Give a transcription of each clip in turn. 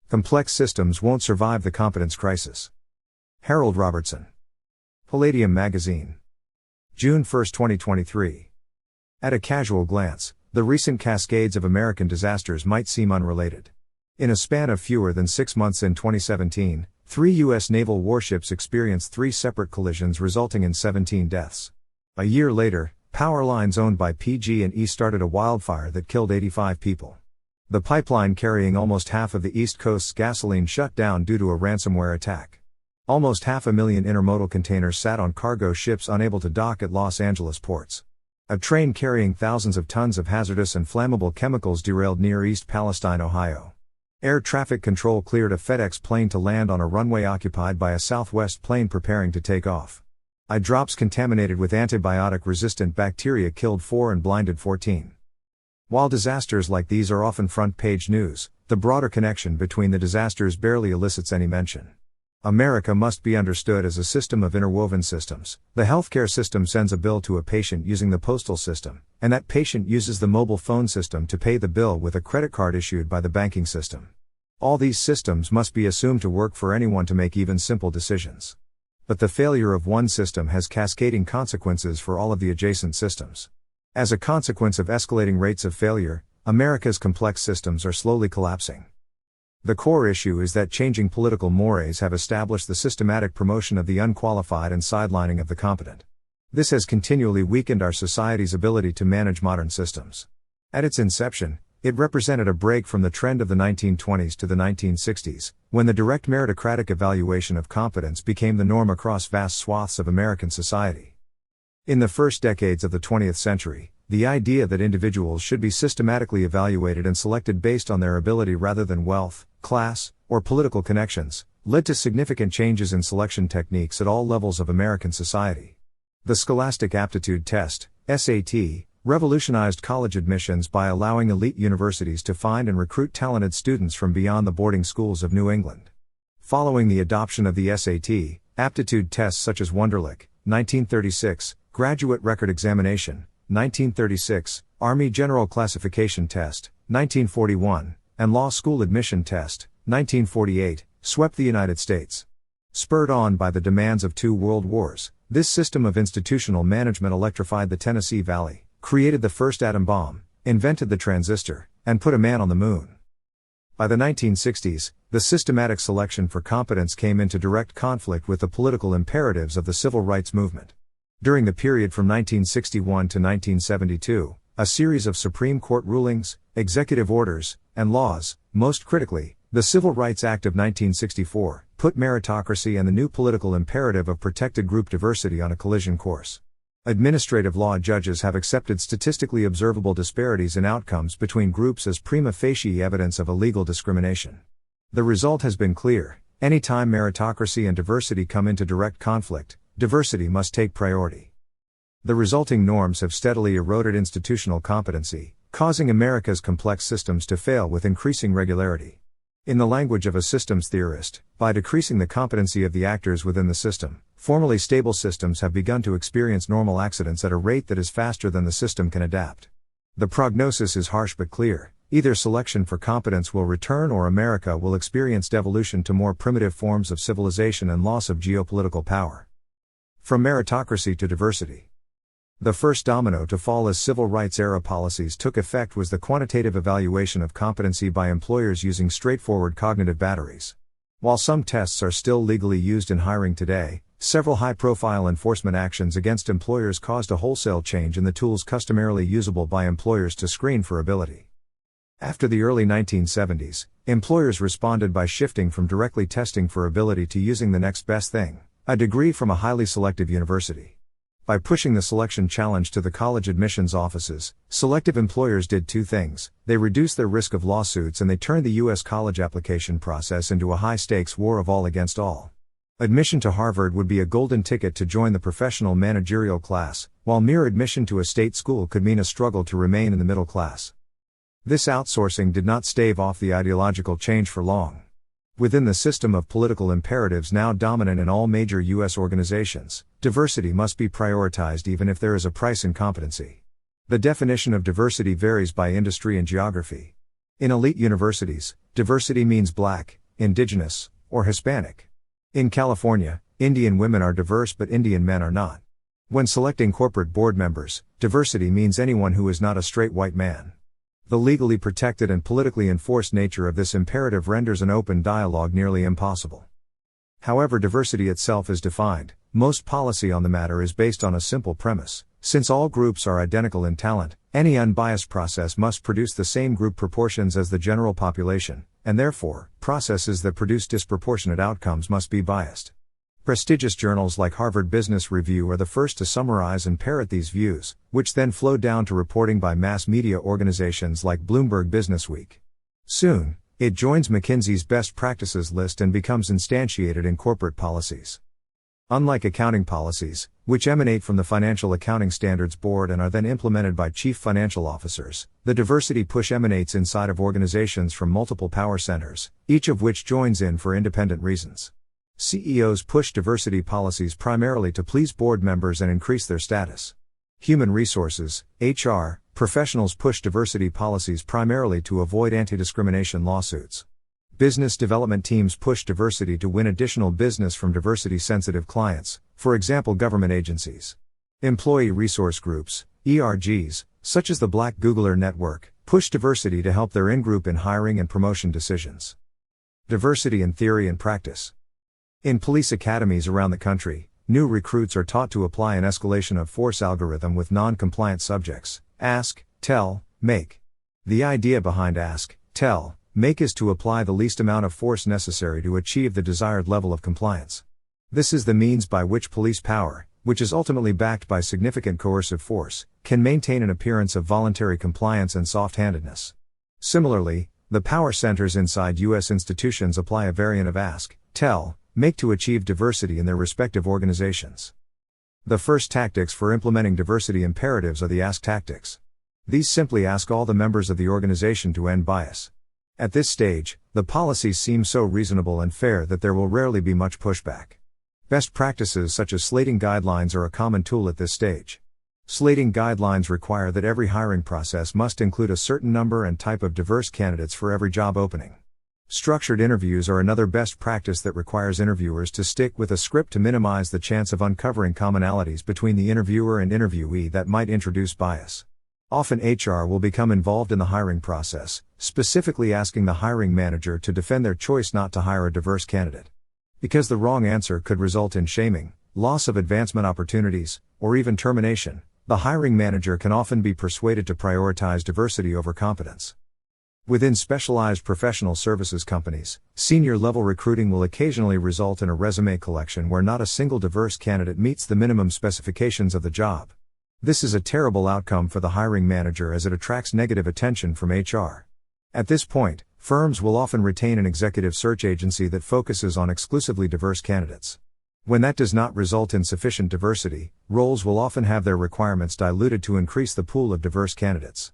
Complex systems won't survive the competence crisis. Harold Robertson. Palladium Magazine. June 1, 2023. At a casual glance, the recent cascades of American disasters might seem unrelated. In a span of fewer than 6 months in 2017, 3 U.S. naval warships experienced 3 separate collisions resulting in 17 deaths. A year later, power lines owned by PG&E started a wildfire that killed 85 people. The pipeline carrying almost half of the East Coast's gasoline shut down due to a ransomware attack. Almost 500,000 intermodal containers sat on cargo ships unable to dock at Los Angeles ports. A train carrying thousands of tons of hazardous and flammable chemicals derailed near East Palestine, Ohio. Air traffic control cleared a FedEx plane to land on a runway occupied by a Southwest plane preparing to take off. Eye drops contaminated with antibiotic-resistant bacteria killed 4 and blinded 14. While disasters like these are often front-page news, the broader connection between the disasters barely elicits any mention. America must be understood as a system of interwoven systems. The healthcare system sends a bill to a patient using the postal system, and that patient uses the mobile phone system to pay the bill with a credit card issued by the banking system. All these systems must be assumed to work for anyone to make even simple decisions. But the failure of one system has cascading consequences for all of the adjacent systems. As a consequence of escalating rates of failure, America's complex systems are slowly collapsing. The core issue is that changing political mores have established the systematic promotion of the unqualified and sidelining of the competent. This has continually weakened our society's ability to manage modern systems. At its inception, it represented a break from the trend of the 1920s to the 1960s, when the direct meritocratic evaluation of competence became the norm across vast swaths of American society. In the first decades of the 20th century, the idea that individuals should be systematically evaluated and selected based on their ability rather than wealth, class, or political connections, led to significant changes in selection techniques at all levels of American society. The Scholastic Aptitude Test, SAT, revolutionized college admissions by allowing elite universities to find and recruit talented students from beyond the boarding schools of New England. Following the adoption of the SAT, aptitude tests such as Wonderlic, 1936, Graduate Record Examination, 1936, Army General Classification Test, 1941, and Law School Admission Test, 1948, swept the United States. Spurred on by the demands of 2 world wars, this system of institutional management electrified the Tennessee Valley, created the first atom bomb, invented the transistor, and put a man on the moon. By the 1960s, the systematic selection for competence came into direct conflict with the political imperatives of the civil rights movement. During the period from 1961 to 1972, a series of Supreme Court rulings, executive orders, and laws, most critically, the Civil Rights Act of 1964, put meritocracy and the new political imperative of protected group diversity on a collision course. Administrative law judges have accepted statistically observable disparities in outcomes between groups as prima facie evidence of illegal discrimination. The result has been clear: any time meritocracy and diversity come into direct conflict, diversity must take priority. The resulting norms have steadily eroded institutional competency, causing America's complex systems to fail with increasing regularity. In the language of a systems theorist, by decreasing the competency of the actors within the system, formerly stable systems have begun to experience normal accidents at a rate that is faster than the system can adapt. The prognosis is harsh but clear: either selection for competence will return or America will experience devolution to more primitive forms of civilization and loss of geopolitical power. From meritocracy to diversity. The first domino to fall as civil rights-era policies took effect was the quantitative evaluation of competency by employers using straightforward cognitive batteries. While some tests are still legally used in hiring today, several high-profile enforcement actions against employers caused a wholesale change in the tools customarily usable by employers to screen for ability. After the early 1970s, employers responded by shifting from directly testing for ability to using the next best thing: a degree from a highly selective university. By pushing the selection challenge to the college admissions offices, selective employers did 2 things: they reduced their risk of lawsuits and they turned the U.S. college application process into a high-stakes war of all against all. Admission to Harvard would be a golden ticket to join the professional managerial class, while mere admission to a state school could mean a struggle to remain in the middle class. This outsourcing did not stave off the ideological change for long. Within the system of political imperatives now dominant in all major U.S. organizations, diversity must be prioritized even if there is a price in competency. The definition of diversity varies by industry and geography. In elite universities, diversity means Black, indigenous, or Hispanic. In California, Indian women are diverse but Indian men are not. When selecting corporate board members, diversity means anyone who is not a straight white man. The legally protected and politically enforced nature of this imperative renders an open dialogue nearly impossible. However diversity itself is defined, most policy on the matter is based on a simple premise: since all groups are identical in talent, any unbiased process must produce the same group proportions as the general population, and therefore, processes that produce disproportionate outcomes must be biased. Prestigious journals like Harvard Business Review are the first to summarize and parrot these views, which then flow down to reporting by mass media organizations like Bloomberg Businessweek. Soon, it joins McKinsey's best practices list and becomes instantiated in corporate policies. Unlike accounting policies, which emanate from the Financial Accounting Standards Board and are then implemented by chief financial officers, the diversity push emanates inside of organizations from multiple power centers, each of which joins in for independent reasons. CEOs push diversity policies primarily to please board members and increase their status. Human resources, HR, professionals push diversity policies primarily to avoid anti-discrimination lawsuits. Business development teams push diversity to win additional business from diversity-sensitive clients, for example government agencies. Employee resource groups, ERGs, such as the Black Googler Network, push diversity to help their in-group in hiring and promotion decisions. Diversity in theory and practice. In police academies around the country, new recruits are taught to apply an escalation of force algorithm with non-compliant subjects: ask, tell, make. The idea behind ask, tell, make is to apply the least amount of force necessary to achieve the desired level of compliance. This is the means by which police power, which is ultimately backed by significant coercive force, can maintain an appearance of voluntary compliance and soft-handedness. Similarly, the power centers inside U.S. institutions apply a variant of ask, tell, make to achieve diversity in their respective organizations. The first tactics for implementing diversity imperatives are the ask tactics. These simply ask all the members of the organization to end bias. At this stage, the policies seem so reasonable and fair that there will rarely be much pushback. Best practices such as slating guidelines are a common tool at this stage. Slating guidelines require that every hiring process must include a certain number and type of diverse candidates for every job opening. Structured interviews are another best practice that requires interviewers to stick with a script to minimize the chance of uncovering commonalities between the interviewer and interviewee that might introduce bias. Often HR will become involved in the hiring process, specifically asking the hiring manager to defend their choice not to hire a diverse candidate. Because the wrong answer could result in shaming, loss of advancement opportunities, or even termination, the hiring manager can often be persuaded to prioritize diversity over competence. Within specialized professional services companies, senior-level recruiting will occasionally result in a resume collection where not a single diverse candidate meets the minimum specifications of the job. This is a terrible outcome for the hiring manager as it attracts negative attention from HR. At this point, firms will often retain an executive search agency that focuses on exclusively diverse candidates. When that does not result in sufficient diversity, roles will often have their requirements diluted to increase the pool of diverse candidates.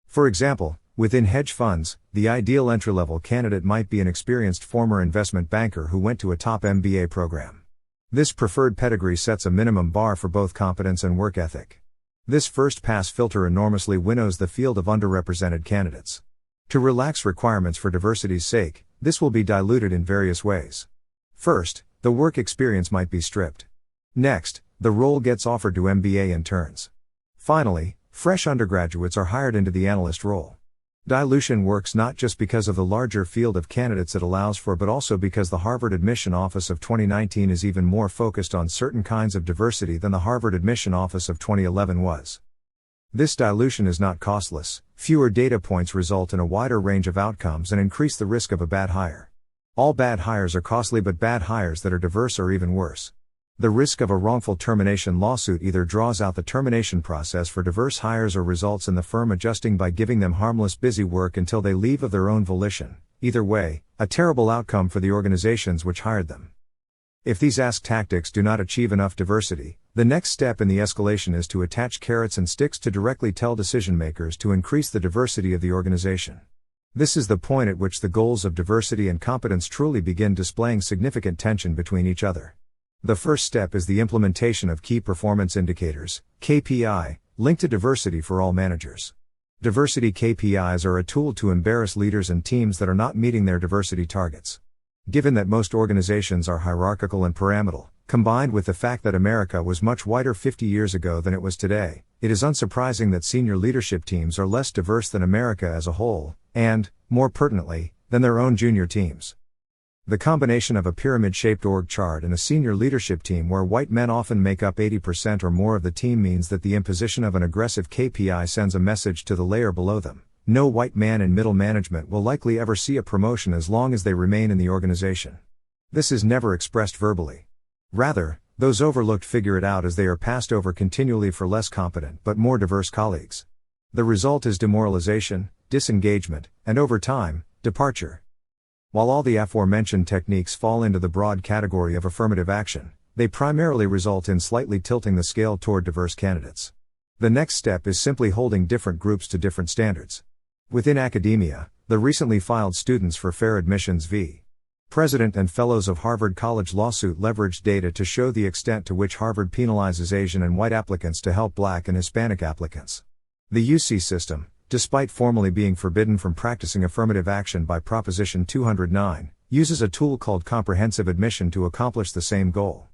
For example, within hedge funds, the ideal entry-level candidate might be an experienced former investment banker who went to a top MBA program. This preferred pedigree sets a minimum bar for both competence and work ethic. This first-pass filter enormously winnows the field of underrepresented candidates. To relax requirements for diversity's sake, this will be diluted in various ways. First, the work experience might be stripped. Next, the role gets offered to MBA interns. Finally, fresh undergraduates are hired into the analyst role. Dilution works not just because of the larger field of candidates it allows for but also because the Harvard Admission Office of 2019 is even more focused on certain kinds of diversity than the Harvard Admission Office of 2011 was. This dilution is not costless. Fewer data points result in a wider range of outcomes and increase the risk of a bad hire. All bad hires are costly, but bad hires that are diverse are even worse. The risk of a wrongful termination lawsuit either draws out the termination process for diverse hires or results in the firm adjusting by giving them harmless busy work until they leave of their own volition. Either way, a terrible outcome for the organizations which hired them. If these ask tactics do not achieve enough diversity, the next step in the escalation is to attach carrots and sticks to directly tell decision makers to increase the diversity of the organization. This is the point at which the goals of diversity and competence truly begin displaying significant tension between each other. The first step is the implementation of key performance indicators, KPI, linked to diversity for all managers. Diversity KPIs are a tool to embarrass leaders and teams that are not meeting their diversity targets. Given that most organizations are hierarchical and pyramidal, combined with the fact that America was much whiter 50 years ago than it was today, it is unsurprising that senior leadership teams are less diverse than America as a whole, and, more pertinently, than their own junior teams. The combination of a pyramid-shaped org chart and a senior leadership team where white men often make up 80% or more of the team means that the imposition of an aggressive KPI sends a message to the layer below them. No white man in middle management will likely ever see a promotion as long as they remain in the organization. This is never expressed verbally. Rather, those overlooked figure it out as they are passed over continually for less competent but more diverse colleagues. The result is demoralization, disengagement, and over time, departure. While all the aforementioned techniques fall into the broad category of affirmative action, they primarily result in slightly tilting the scale toward diverse candidates. The next step is simply holding different groups to different standards. Within academia, the recently filed Students for Fair Admissions v. President and Fellows of Harvard College lawsuit leveraged data to show the extent to which Harvard penalizes Asian and white applicants to help Black and Hispanic applicants. The UC system, despite formally being forbidden from practicing affirmative action by Proposition 209, uses a tool called comprehensive admission to accomplish the same goal.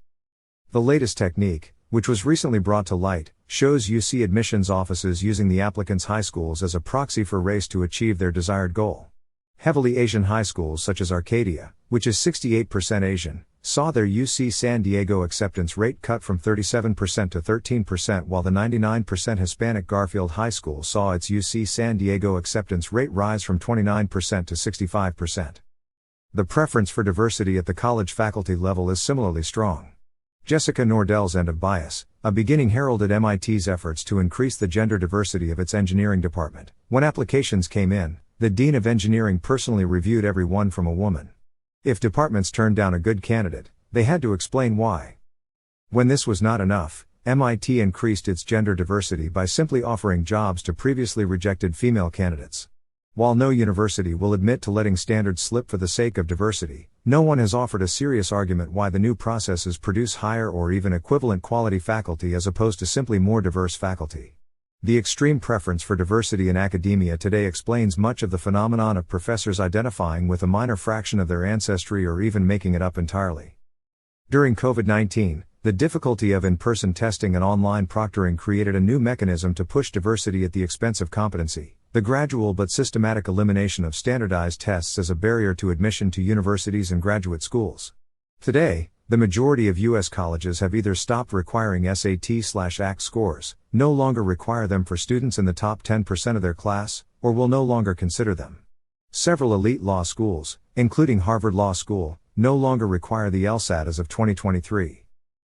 The latest technique, which was recently brought to light, shows UC admissions offices using the applicants' high schools as a proxy for race to achieve their desired goal. Heavily Asian high schools such as Arcadia, which is 68% Asian, saw their UC San Diego acceptance rate cut from 37% to 13%, while the 99% Hispanic Garfield High School saw its UC San Diego acceptance rate rise from 29% to 65%. The preference for diversity at the college faculty level is similarly strong. Jessica Nordell's End of Bias, a beginning heralded MIT's efforts to increase the gender diversity of its engineering department. When applications came in, the dean of engineering personally reviewed every one from a woman. If departments turned down a good candidate, they had to explain why. When this was not enough, MIT increased its gender diversity by simply offering jobs to previously rejected female candidates. While no university will admit to letting standards slip for the sake of diversity, no one has offered a serious argument why the new processes produce higher or even equivalent quality faculty as opposed to simply more diverse faculty. The extreme preference for diversity in academia today explains much of the phenomenon of professors identifying with a minor fraction of their ancestry or even making it up entirely. During COVID-19, the difficulty of in-person testing and online proctoring created a new mechanism to push diversity at the expense of competency: the gradual but systematic elimination of standardized tests as a barrier to admission to universities and graduate schools. Today, the majority of U.S. colleges have either stopped requiring SAT/ACT scores, no longer require them for students in the top 10% of their class, or will no longer consider them. Several elite law schools, including Harvard Law School, no longer require the LSAT as of 2023.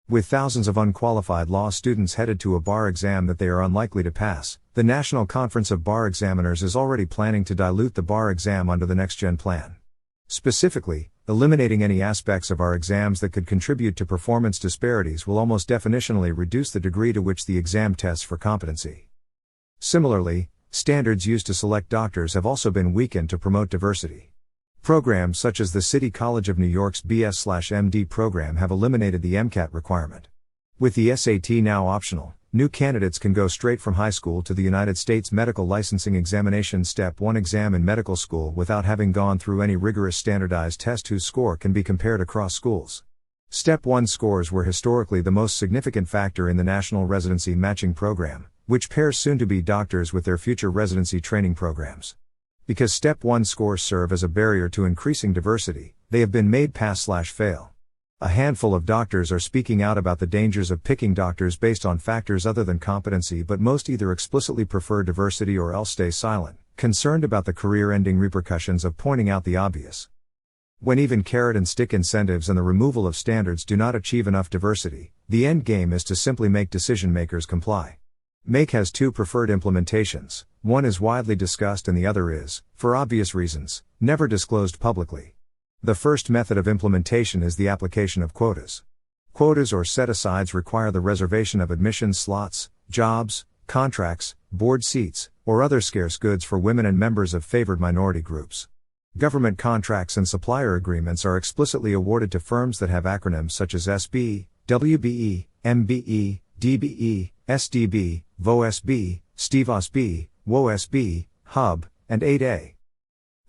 With thousands of unqualified law students headed to a bar exam that they are unlikely to pass, the National Conference of Bar Examiners is already planning to dilute the bar exam under the next-gen plan. Specifically, eliminating any aspects of our exams that could contribute to performance disparities will almost definitionally reduce the degree to which the exam tests for competency. Similarly, standards used to select doctors have also been weakened to promote diversity. Programs such as the City College of New York's BS/MD program have eliminated the MCAT requirement. With the SAT now optional, new candidates can go straight from high school to the United States Medical Licensing Examination Step 1 exam in medical school without having gone through any rigorous standardized test whose score can be compared across schools. Step 1 scores were historically the most significant factor in the National Residency Matching Program, which pairs soon-to-be doctors with their future residency training programs. Because Step 1 scores serve as a barrier to increasing diversity, they have been made pass/fail. A handful of doctors are speaking out about the dangers of picking doctors based on factors other than competency, but most either explicitly prefer diversity or else stay silent, concerned about the career-ending repercussions of pointing out the obvious. When even carrot and stick incentives and the removal of standards do not achieve enough diversity, the end game is to simply make decision-makers comply. MAKE has two preferred implementations: one is widely discussed and the other is, for obvious reasons, never disclosed publicly. The first method of implementation is the application of quotas. Quotas or set-asides require the reservation of admissions slots, jobs, contracts, board seats, or other scarce goods for women and members of favored minority groups. Government contracts and supplier agreements are explicitly awarded to firms that have acronyms such as SB, WBE, MBE, DBE, SDB, VOSB, STVOSB, WOSB, HUB, and 8A.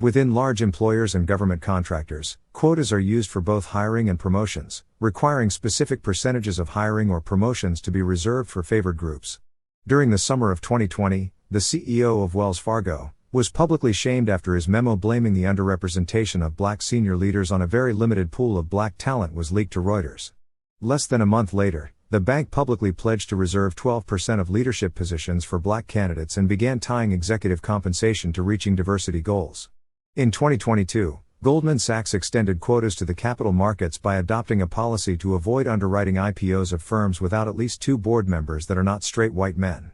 Within large employers and government contractors, Quotas are used for both hiring and promotions, requiring specific percentages of hiring or promotions to be reserved for favored groups. During the summer of 2020, the CEO of Wells Fargo was publicly shamed after his memo blaming the underrepresentation of black senior leaders on a very limited pool of black talent was leaked to Reuters. Less than a month later, the bank publicly pledged to reserve 12% of leadership positions for black candidates and began tying executive compensation to reaching diversity goals. In 2022, Goldman Sachs extended quotas to the capital markets by adopting a policy to avoid underwriting IPOs of firms without at least 2 board members that are not straight white men.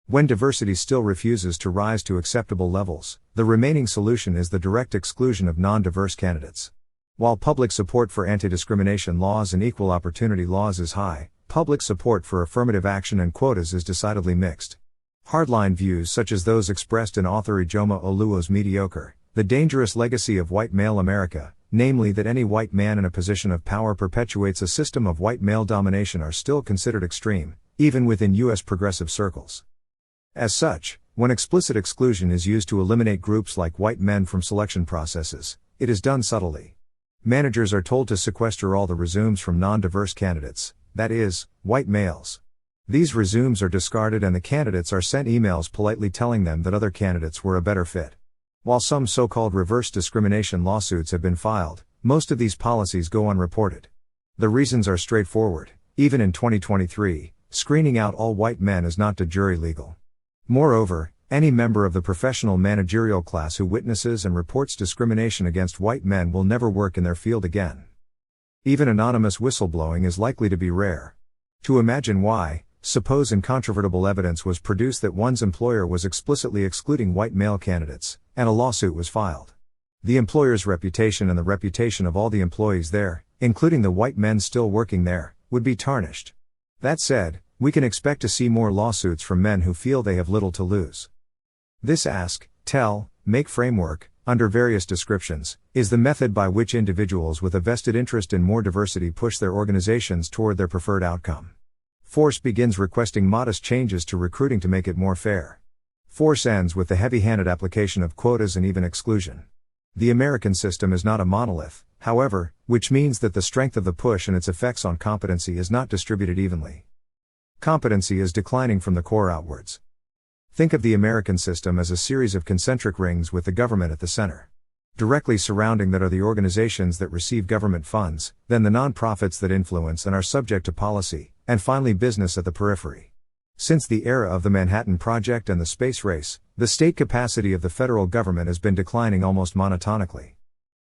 When diversity still refuses to rise to acceptable levels, the remaining solution is the direct exclusion of non-diverse candidates. While public support for anti-discrimination laws and equal opportunity laws is high, public support for affirmative action and quotas is decidedly mixed. Hardline views such as those expressed in author Ijoma Oluo's Mediocre, The Dangerous Legacy of White Male America, namely that any white man in a position of power perpetuates a system of white male domination, are still considered extreme, even within U.S. progressive circles. As such, when explicit exclusion is used to eliminate groups like white men from selection processes, it is done subtly. Managers are told to sequester all the resumes from non-diverse candidates, that is, white males. These resumes are discarded and the candidates are sent emails politely telling them that other candidates were a better fit. While some so-called reverse discrimination lawsuits have been filed, most of these policies go unreported. The reasons are straightforward. Even in 2023, screening out all white men is not de jure legal. Moreover, any member of the professional managerial class who witnesses and reports discrimination against white men will never work in their field again. Even anonymous whistleblowing is likely to be rare. To imagine why, suppose incontrovertible evidence was produced that one's employer was explicitly excluding white male candidates, and a lawsuit was filed. The employer's reputation and the reputation of all the employees there, including the white men still working there, would be tarnished. That said, we can expect to see more lawsuits from men who feel they have little to lose. This ask, tell, make framework, under various descriptions, is the method by which individuals with a vested interest in more diversity push their organizations toward their preferred outcome. Force begins requesting modest changes to recruiting to make it more fair. Force ends with the heavy-handed application of quotas and even exclusion. The American system is not a monolith, however, which means that the strength of the push and its effects on competency is not distributed evenly. Competency is declining from the core outwards. Think of the American system as a series of concentric rings with the government at the center. Directly surrounding that are the organizations that receive government funds, then the non-profits that influence and are subject to policy, and finally business at the periphery. Since the era of the Manhattan Project and the space race, the state capacity of the federal government has been declining almost monotonically.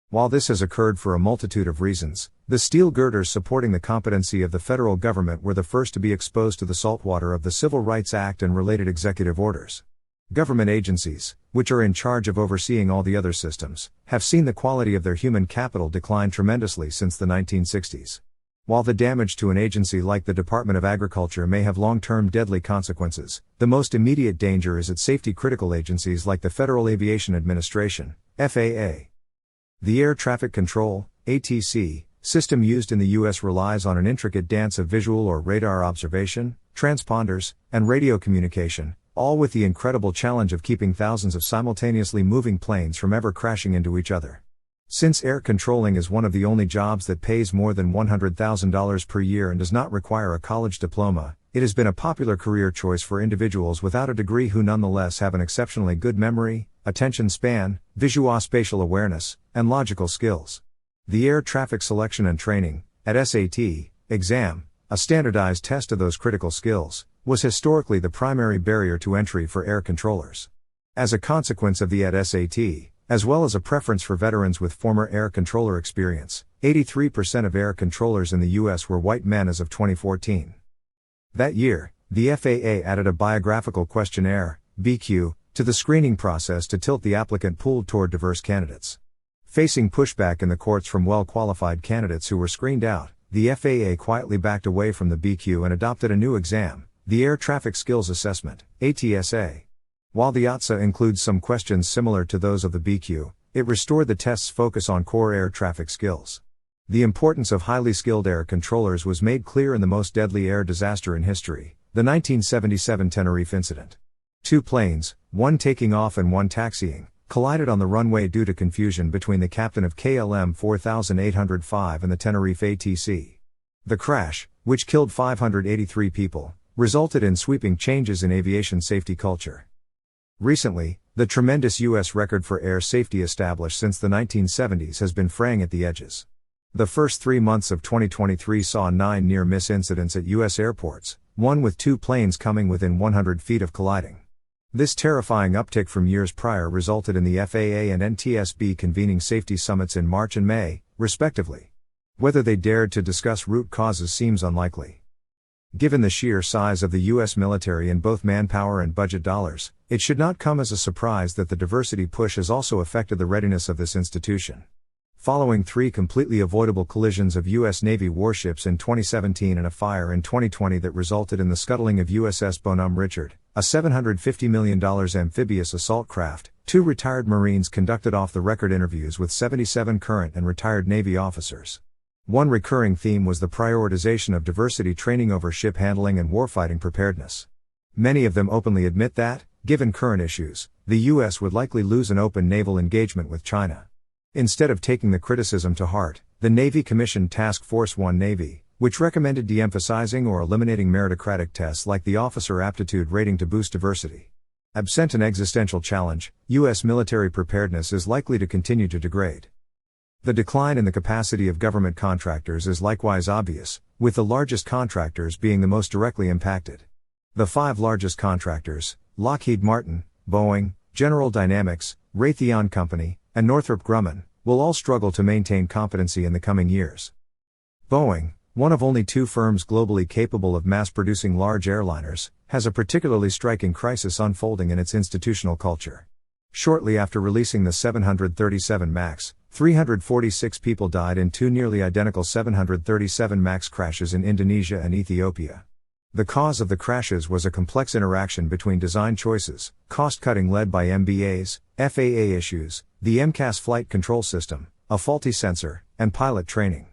While this has occurred for a multitude of reasons, the steel girders supporting the competency of the federal government were the first to be exposed to the saltwater of the Civil Rights Act and related executive orders. Government agencies, which are in charge of overseeing all the other systems, have seen the quality of their human capital decline tremendously since the 1960s. While the damage to an agency like the Department of Agriculture may have long-term deadly consequences, the most immediate danger is at safety-critical agencies like the Federal Aviation Administration, FAA. The air traffic control, ATC, system used in the U.S. relies on an intricate dance of visual or radar observation, transponders, and radio communication, all with the incredible challenge of keeping thousands of simultaneously moving planes from ever crashing into each other. Since air controlling is one of the only jobs that pays more than $100,000 per year and does not require a college diploma, it has been a popular career choice for individuals without a degree who nonetheless have an exceptionally good memory, attention span, visuospatial awareness, and logical skills. The Air Traffic Selection and Training, at SAT, exam, a standardized test of those critical skills, was historically the primary barrier to entry for air controllers. As a consequence of the SAT, as well as a preference for veterans with former air controller experience, 83% of air controllers in the U.S. were white men as of 2014. That year, the FAA added a biographical questionnaire, BQ, to the screening process to tilt the applicant pool toward diverse candidates. Facing pushback in the courts from well-qualified candidates who were screened out, the FAA quietly backed away from the BQ and adopted a new exam, the Air Traffic Skills Assessment, ATSA. While the ATSA includes some questions similar to those of the BQ, it restored the test's focus on core air traffic skills. The importance of highly skilled air controllers was made clear in the most deadly air disaster in history, the 1977 Tenerife incident. 2 planes, one taking off and one taxiing, collided on the runway due to confusion between the captain of KLM 4805 and the Tenerife ATC. The crash, which killed 583 people, resulted in sweeping changes in aviation safety culture. Recently, the tremendous U.S. record for air safety established since the 1970s has been fraying at the edges. The first 3 months of 2023 saw 9 near-miss incidents at U.S. airports, one with 2 planes coming within 100 feet of colliding. This terrifying uptick from years prior resulted in the FAA and NTSB convening safety summits in March and May, respectively. Whether they dared to discuss root causes seems unlikely. Given the sheer size of the U.S. military in both manpower and budget dollars, it should not come as a surprise that the diversity push has also affected the readiness of this institution. Following 3 completely avoidable collisions of U.S. Navy warships in 2017 and a fire in 2020 that resulted in the scuttling of USS Bonhomme Richard, a $750 million amphibious assault craft, 2 retired Marines conducted off-the-record interviews with 77 current and retired Navy officers. One recurring theme was the prioritization of diversity training over ship handling and warfighting preparedness. Many of them openly admit that, given current issues, the U.S. would likely lose an open naval engagement with China. Instead of taking the criticism to heart, the Navy commissioned Task Force 1 Navy, which recommended de-emphasizing or eliminating meritocratic tests like the officer aptitude rating to boost diversity. Absent an existential challenge, U.S. military preparedness is likely to continue to degrade. The decline in the capacity of government contractors is likewise obvious, with the largest contractors being the most directly impacted. The 5 largest contractors, Lockheed Martin, Boeing, General Dynamics, Raytheon Company, and Northrop Grumman, will all struggle to maintain competency in the coming years. Boeing, one of only 2 firms globally capable of mass-producing large airliners, has a particularly striking crisis unfolding in its institutional culture. Shortly after releasing the 737 MAX, 346 people died in 2 nearly identical 737 MAX crashes in Indonesia and Ethiopia. The cause of the crashes was a complex interaction between design choices, cost-cutting led by MBAs, FAA issues, the MCAS flight control system, a faulty sensor, and pilot training.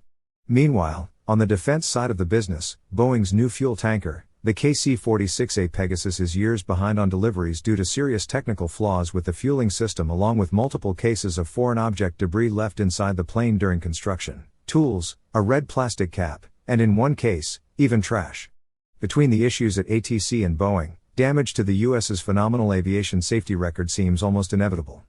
Meanwhile, on the defense side of the business, Boeing's new fuel tanker, the KC-46A Pegasus, is years behind on deliveries due to serious technical flaws with the fueling system, along with multiple cases of foreign object debris left inside the plane during construction, tools, a red plastic cap, and in one case, even trash. Between the issues at ATC and Boeing, damage to the U.S.'s phenomenal aviation safety record seems almost inevitable.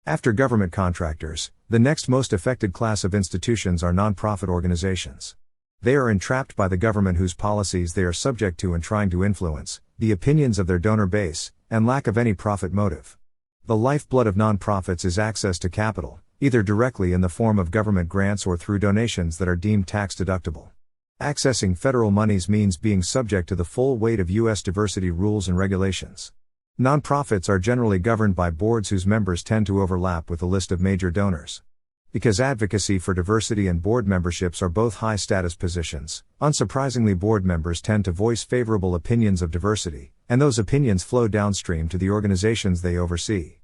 After government contractors, the next most affected class of institutions are nonprofit organizations. They are entrapped by the government whose policies they are subject to and trying to influence, the opinions of their donor base, and lack of any profit motive. The lifeblood of nonprofits is access to capital, either directly in the form of government grants or through donations that are deemed tax deductible. Accessing federal monies means being subject to the full weight of U.S. diversity rules and regulations. Nonprofits are generally governed by boards whose members tend to overlap with the list of major donors. Because advocacy for diversity and board memberships are both high-status positions, unsurprisingly board members tend to voice favorable opinions of diversity, and those opinions flow downstream to the organizations they oversee.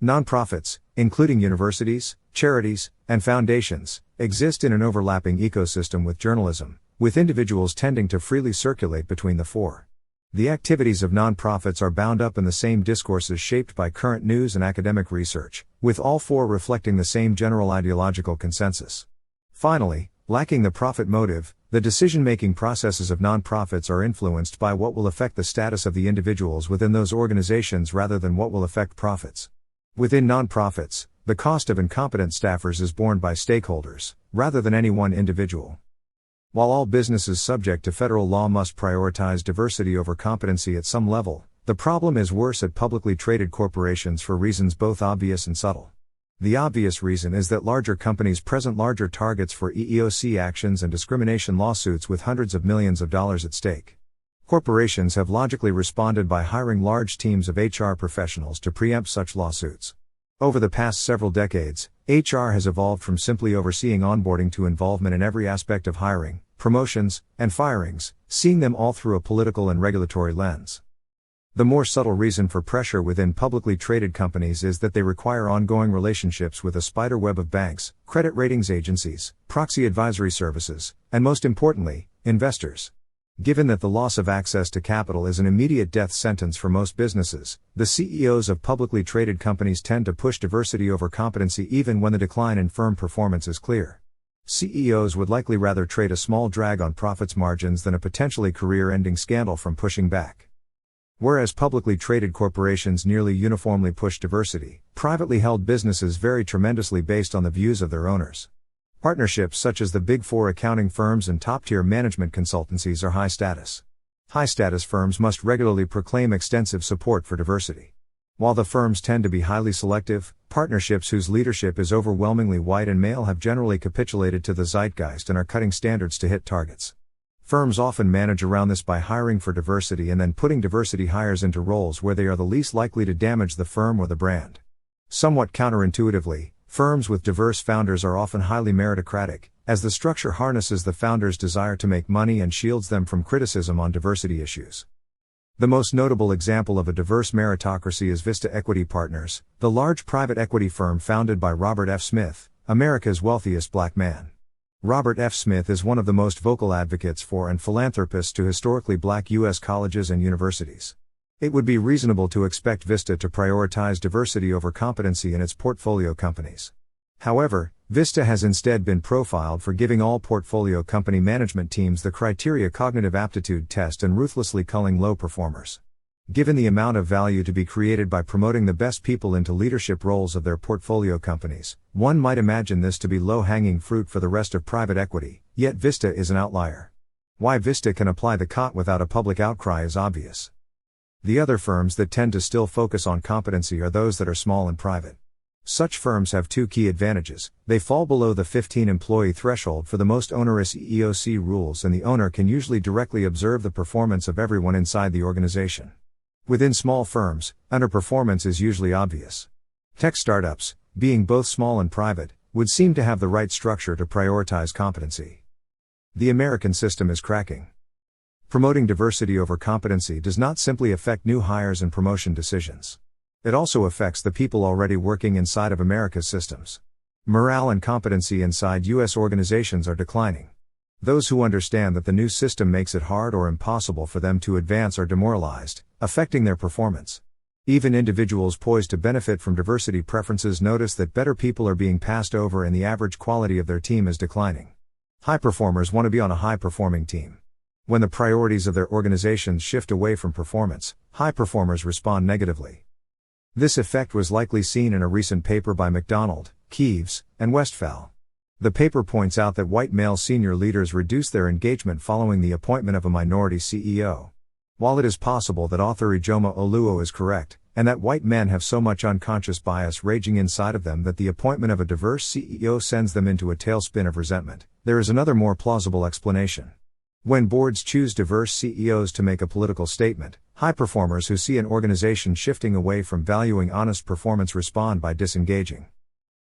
Nonprofits, including universities, charities, and foundations, exist in an overlapping ecosystem with journalism, with individuals tending to freely circulate between the 4. The activities of nonprofits are bound up in the same discourses shaped by current news and academic research, with all 4 reflecting the same general ideological consensus. Finally, lacking the profit motive, the decision-making processes of nonprofits are influenced by what will affect the status of the individuals within those organizations rather than what will affect profits. Within nonprofits, the cost of incompetent staffers is borne by stakeholders, rather than any one individual. While all businesses subject to federal law must prioritize diversity over competency at some level, the problem is worse at publicly traded corporations for reasons both obvious and subtle. The obvious reason is that larger companies present larger targets for EEOC actions and discrimination lawsuits with hundreds of millions of dollars at stake. Corporations have logically responded by hiring large teams of HR professionals to preempt such lawsuits. Over the past several decades, HR has evolved from simply overseeing onboarding to involvement in every aspect of hiring, promotions, and firings, seeing them all through a political and regulatory lens. The more subtle reason for pressure within publicly traded companies is that they require ongoing relationships with a spiderweb of banks, credit ratings agencies, proxy advisory services, and most importantly, investors. Given that the loss of access to capital is an immediate death sentence for most businesses, the CEOs of publicly traded companies tend to push diversity over competency even when the decline in firm performance is clear. CEOs would likely rather trade a small drag on profits margins than a potentially career-ending scandal from pushing back. Whereas publicly traded corporations nearly uniformly push diversity, privately held businesses vary tremendously based on the views of their owners. Partnerships such as the Big Four accounting firms and top-tier management consultancies are high status. High-status firms must regularly proclaim extensive support for diversity. While the firms tend to be highly selective, partnerships whose leadership is overwhelmingly white and male have generally capitulated to the zeitgeist and are cutting standards to hit targets. Firms often manage around this by hiring for diversity and then putting diversity hires into roles where they are the least likely to damage the firm or the brand. Somewhat counterintuitively, firms with diverse founders are often highly meritocratic, as the structure harnesses the founders' desire to make money and shields them from criticism on diversity issues. The most notable example of a diverse meritocracy is Vista Equity Partners, the large private equity firm founded by Robert F. Smith, America's wealthiest black man. Robert F. Smith is one of the most vocal advocates for and philanthropists to historically black U.S. colleges and universities. It would be reasonable to expect Vista to prioritize diversity over competency in its portfolio companies. However, Vista has instead been profiled for giving all portfolio company management teams the criteria cognitive aptitude test and ruthlessly culling low performers. Given the amount of value to be created by promoting the best people into leadership roles of their portfolio companies, one might imagine this to be low-hanging fruit for the rest of private equity, yet Vista is an outlier. Why Vista can apply the COT without a public outcry is obvious. The other firms that tend to still focus on competency are those that are small and private. Such firms have two key advantages: they fall below the 15-employee threshold for the most onerous EEOC rules, and the owner can usually directly observe the performance of everyone inside the organization. Within small firms, underperformance is usually obvious. Tech startups, being both small and private, would seem to have the right structure to prioritize competency. The American system is cracking. Promoting diversity over competency does not simply affect new hires and promotion decisions. It also affects the people already working inside of America's systems. Morale and competency inside U.S. organizations are declining. Those who understand that the new system makes it hard or impossible for them to advance are demoralized, affecting their performance. Even individuals poised to benefit from diversity preferences notice that better people are being passed over and the average quality of their team is declining. High performers want to be on a high-performing team. When the priorities of their organizations shift away from performance, high performers respond negatively. This effect was likely seen in a recent paper by McDonald, Kieves, and Westphal. The paper points out that white male senior leaders reduce their engagement following the appointment of a minority CEO. While it is possible that author Ijoma Oluo is correct, and that white men have so much unconscious bias raging inside of them that the appointment of a diverse CEO sends them into a tailspin of resentment, there is another more plausible explanation. When boards choose diverse CEOs to make a political statement, high performers who see an organization shifting away from valuing honest performance respond by disengaging.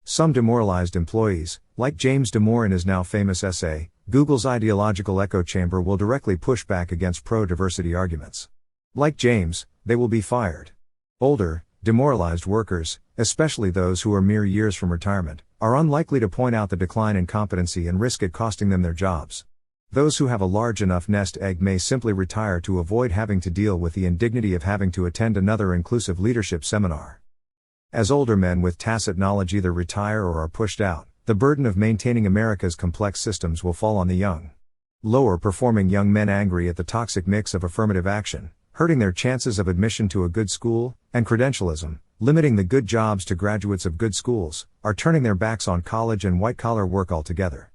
Some demoralized employees, like James Damore in his now famous essay, Google's Ideological Echo Chamber, will directly push back against pro-diversity arguments. Like James, they will be fired. Older, demoralized workers, especially those who are mere years from retirement, are unlikely to point out the decline in competency and risk it costing them their jobs. Those who have a large enough nest egg may simply retire to avoid having to deal with the indignity of having to attend another inclusive leadership seminar. As older men with tacit knowledge either retire or are pushed out, the burden of maintaining America's complex systems will fall on the young. Lower performing young men angry at the toxic mix of affirmative action, hurting their chances of admission to a good school, and credentialism, limiting the good jobs to graduates of good schools, are turning their backs on college and white-collar work altogether.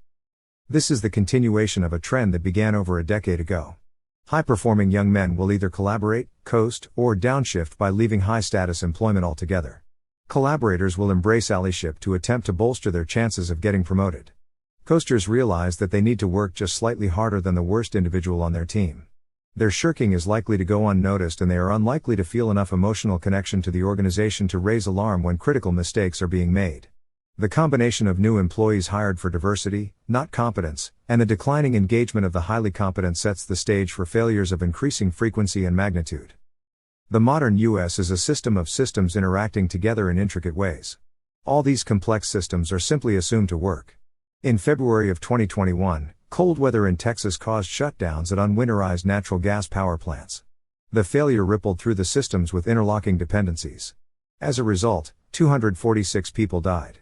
This is the continuation of a trend that began over a decade ago. High-performing young men will either collaborate, coast, or downshift by leaving high-status employment altogether. Collaborators will embrace allyship to attempt to bolster their chances of getting promoted. Coasters realize that they need to work just slightly harder than the worst individual on their team. Their shirking is likely to go unnoticed, and they are unlikely to feel enough emotional connection to the organization to raise alarm when critical mistakes are being made. The combination of new employees hired for diversity, not competence, and the declining engagement of the highly competent sets the stage for failures of increasing frequency and magnitude. The modern U.S. is a system of systems interacting together in intricate ways. All these complex systems are simply assumed to work. In February of 2021, Cold weather in Texas caused shutdowns at unwinterized natural gas power plants. The failure rippled through the systems with interlocking dependencies. As a result, 246 people died.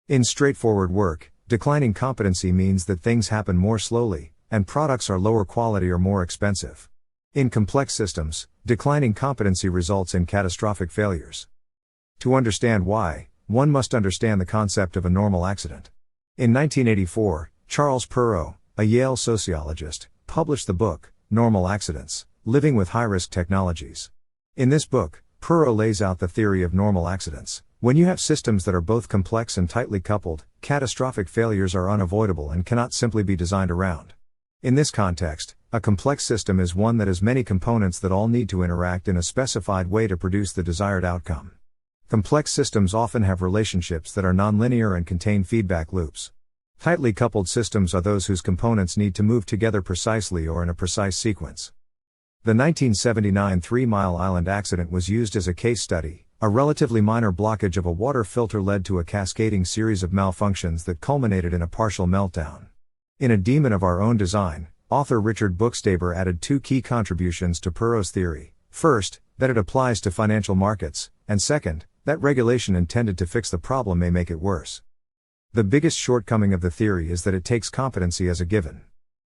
In straightforward work, declining competency means that things happen more slowly, and products are lower quality or more expensive. In complex systems, declining competency results in catastrophic failures. To understand why, one must understand the concept of a normal accident. In 1984, Charles Perrow, a Yale sociologist, published the book, Normal Accidents, Living with High-Risk Technologies. In this book, Perrow lays out the theory of normal accidents. When you have systems that are both complex and tightly coupled, catastrophic failures are unavoidable and cannot simply be designed around. In this context, a complex system is one that has many components that all need to interact in a specified way to produce the desired outcome. Complex systems often have relationships that are nonlinear and contain feedback loops. Tightly coupled systems are those whose components need to move together precisely or in a precise sequence. The 1979 Three Mile Island accident was used as a case study. A relatively minor blockage of a water filter led to a cascading series of malfunctions that culminated in a partial meltdown. In A Demon of Our Own Design, author Richard Bookstaber added two key contributions to Perrow's theory. First, that it applies to financial markets, and second, that regulation intended to fix the problem may make it worse. The biggest shortcoming of the theory is that it takes competency as a given.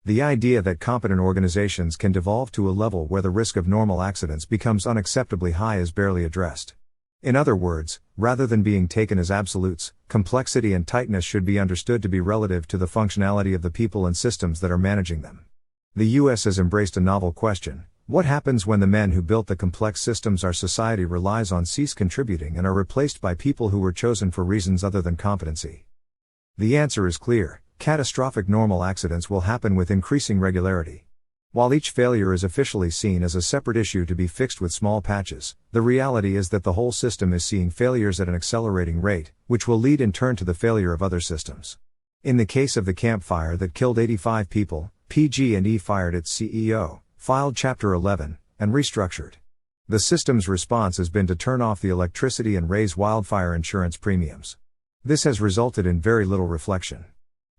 The idea that competent organizations can devolve to a level where the risk of normal accidents becomes unacceptably high is barely addressed. In other words, rather than being taken as absolutes, complexity and tightness should be understood to be relative to the functionality of the people and systems that are managing them. The US has embraced a novel question: what happens when the men who built the complex systems our society relies on cease contributing and are replaced by people who were chosen for reasons other than competency? The answer is clear: catastrophic normal accidents will happen with increasing regularity. While each failure is officially seen as a separate issue to be fixed with small patches, the reality is that the whole system is seeing failures at an accelerating rate, which will lead in turn to the failure of other systems. In the case of the Camp Fire that killed 85 people, PG&E fired its CEO, filed Chapter 11, and restructured. The system's response has been to turn off the electricity and raise wildfire insurance premiums. This has resulted in very little reflection.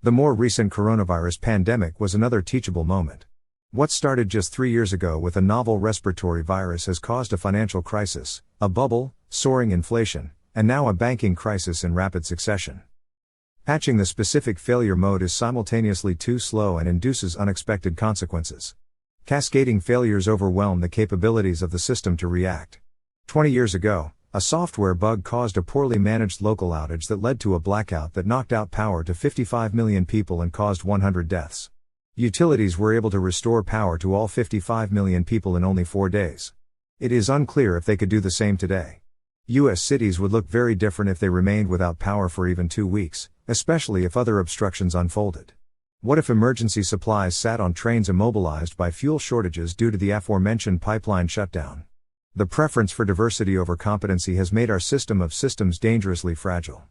The more recent coronavirus pandemic was another teachable moment. What started just 3 years ago with a novel respiratory virus has caused a financial crisis, a bubble, soaring inflation, and now a banking crisis in rapid succession. Patching the specific failure mode is simultaneously too slow and induces unexpected consequences. Cascading failures overwhelm the capabilities of the system to react. 20 years ago, a software bug caused a poorly managed local outage that led to a blackout that knocked out power to 55 million people and caused 100 deaths. Utilities were able to restore power to all 55 million people in only 4 days. It is unclear if they could do the same today. U.S. cities would look very different if they remained without power for even 2 weeks, especially if other obstructions unfolded. What if emergency supplies sat on trains immobilized by fuel shortages due to the aforementioned pipeline shutdown? The preference for diversity over competency has made our system of systems dangerously fragile.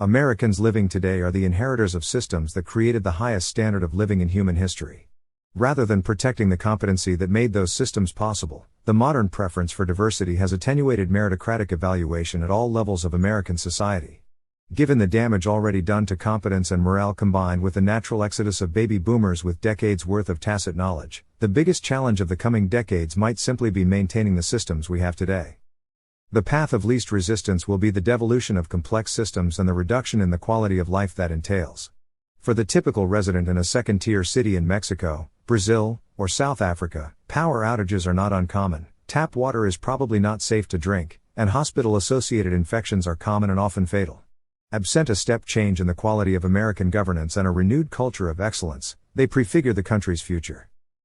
Americans living today are the inheritors of systems that created the highest standard of living in human history. Rather than protecting the competency that made those systems possible, the modern preference for diversity has attenuated meritocratic evaluation at all levels of American society. Given the damage already done to competence and morale combined with the natural exodus of baby boomers with decades worth of tacit knowledge, the biggest challenge of the coming decades might simply be maintaining the systems we have today. The path of least resistance will be the devolution of complex systems and the reduction in the quality of life that entails. For the typical resident in a second-tier city in Mexico, Brazil, or South Africa, power outages are not uncommon, tap water is probably not safe to drink, and hospital-associated infections are common and often fatal. Absent a step change in the quality of American governance and a renewed culture of excellence, they prefigure the country's future.